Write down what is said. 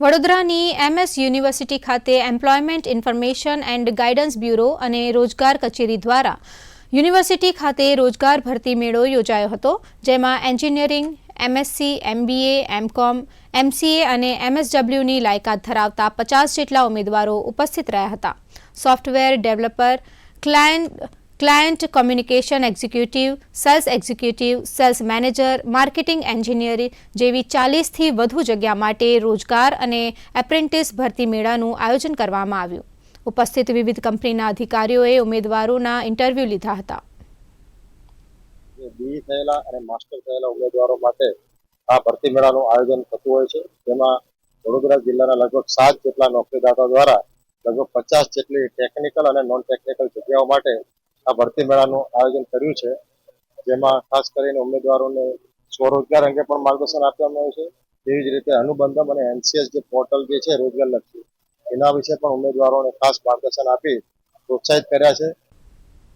વડોદરાની MS university ખાતે employment information and guidance bureau અને રોજગાર કચેરી દ્વારા યુનિવર્સિટી ખાતે રોજગાર ભરતી મેળો યોજાયો હતો, જેમાં engineering, MSc, MBA, MCOM, MCA અને MSWની લાયકાત ધરાવતા 50 જેટલા ઉમેદવારો ઉપસ્થિત રહ્યા હતા. Software developer, client communication executive, cells executive, sales manager, marketing engineer જેવી 40થી વધુ જગ્યા માટે રોજગાર અને એપ્રેન્ટિસ ભરતી મેળાનું આયોજન કરવામાં આવ્યું. ઉપસ્થિત વિવિધ કંપનીના અધિકારીઓએ ઉમેદવારોના ઇન્ટરવ્યૂ લીધા હતા. બી થયેલા અને માસ્ટર થયેલા ઉમેદવારો માટે આ ભરતી મેળાનું આયોજન થતું હોય છે, જેમાં વડોદરા જિલ્લાના લગભગ 7 જેટલા નોકરીદાતા દ્વારા લગભગ 50 જેટલી ટેકનિકલ અને નોન ટેકનિકલ જગ્યાઓ માટે આ ભરતી મેળાનું આયોજન કર્યું છે, જેમાં ખાસ કરીને ઉમેદવારોને સ્વરોજગાર અંગે પણ માર્ગદર્શન આપવામાં આવ્યું છે. તેવી જ રીતે અનુબંધમ અને NCS જે પોર્ટલ જે છે રોજગાર લક્ષી, એના વિશે પણ ઉમેદવારોને ખાસ માર્ગદર્શન આપી પ્રોત્સાહિત કર્યા છે.